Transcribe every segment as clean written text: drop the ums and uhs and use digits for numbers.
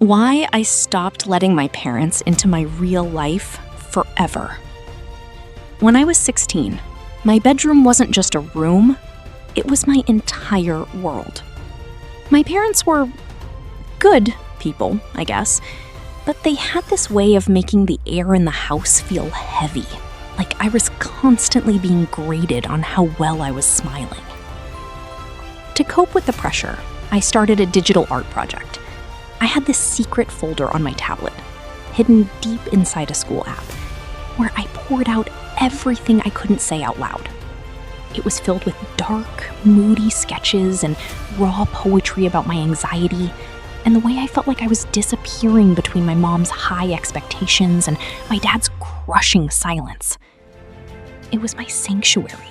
Why I stopped letting my parents into my real life forever. When I was 16, my bedroom wasn't just a room, it was my entire world. My parents were good people, I guess, but they had this way of making the air in the house feel heavy, like I was constantly being graded on how well I was smiling. To cope with the pressure, I started a digital art project. I had this secret folder on my tablet, hidden deep inside a school app, where I poured out everything I couldn't say out loud. It was filled with dark, moody sketches and raw poetry about my anxiety and the way I felt like I was disappearing between my mom's high expectations and my dad's crushing silence. It was my sanctuary.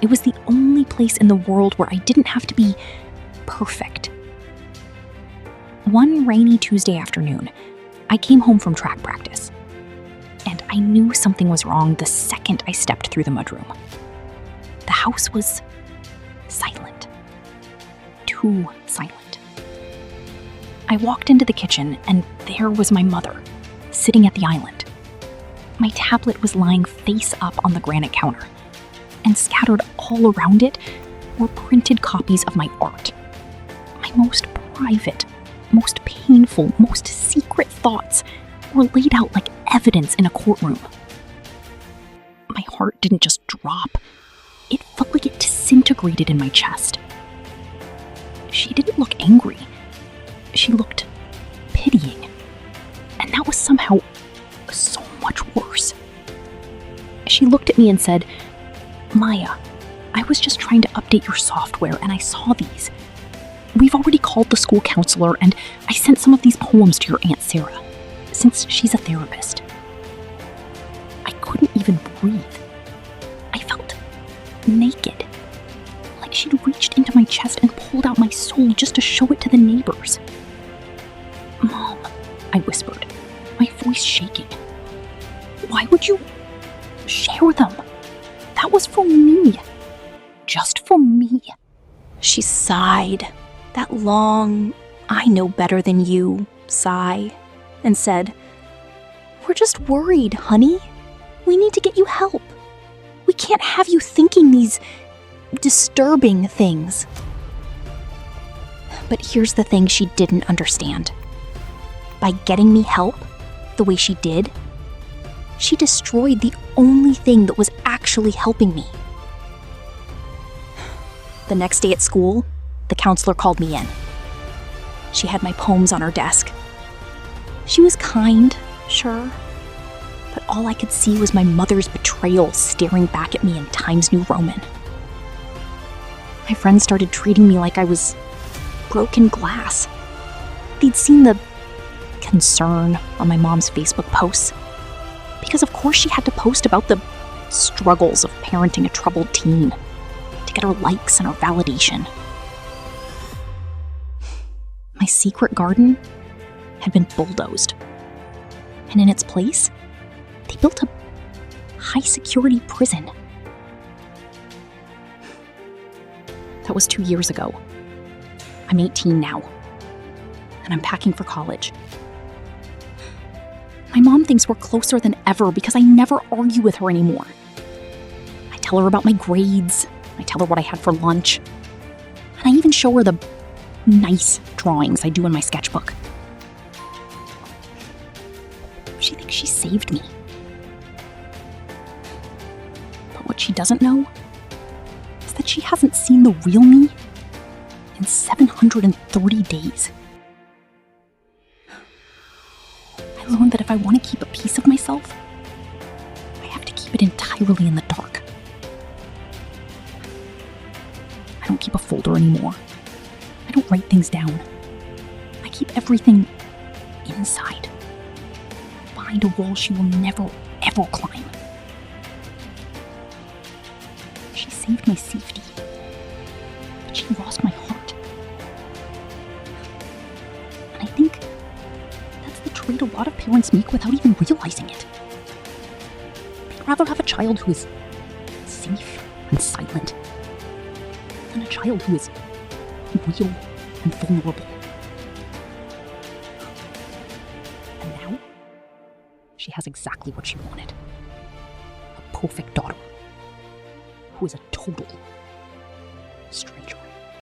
It was the only place in the world where I didn't have to be perfect. One rainy Tuesday afternoon, I came home from track practice, and I knew something was wrong the second I stepped through the mudroom. The house was silent. Too silent. I walked into the kitchen, and there was my mother, sitting at the island. My tablet was lying face up on the granite counter, and scattered all around it were printed copies of my art. My most private, most painful, most secret thoughts were laid out like evidence in a courtroom. My heart didn't just drop. It felt like it disintegrated in my chest. She didn't look angry. She looked pitying. And that was somehow so much worse. She looked at me and said, "Maya, I was just trying to update your software and I saw these. We've already called the school counselor and I sent some of these poems to your Aunt Sarah, since she's a therapist." I couldn't even breathe. I felt naked, like she'd reached into my chest and pulled out my soul just to show it to the neighbors. "Mom," I whispered, my voice shaking. "Why would you share them? That was for me. Just for me." She sighed, that long, "I know better than you" sigh, and said, "We're just worried, honey. We need to get you help. We can't have you thinking these disturbing things." But here's the thing she didn't understand. By getting me help, the way she did, she destroyed the only thing that was actually helping me. The next day at school, the counselor called me in. She had my poems on her desk. She was kind, sure, but all I could see was my mother's betrayal staring back at me in Times New Roman. My friends started treating me like I was broken glass. They'd seen the concern on my mom's Facebook posts, because of course she had to post about the struggles of parenting a troubled teen to get her likes and her validation. My secret garden had been bulldozed, and in its place, they built a high-security prison. That was 2 years ago. I'm 18 now, and I'm packing for college. My mom thinks we're closer than ever because I never argue with her anymore. I tell her about my grades, I tell her what I had for lunch, and I even show her the nice drawings I do in my sketchbook. She thinks she saved me. But what she doesn't know is that she hasn't seen the real me in 730 days. I learned that if I want to keep a piece of myself, I have to keep it entirely in the dark. I don't keep a folder anymore. I don't write things down. I keep everything inside, behind a wall she will never, ever climb. She saved my safety, but she lost my heart. And I think that's the trait a lot of parents make without even realizing it. They'd rather have a child who is safe and silent than a child who is real and vulnerable. She has exactly what she wanted. A perfect daughter who is a total stranger.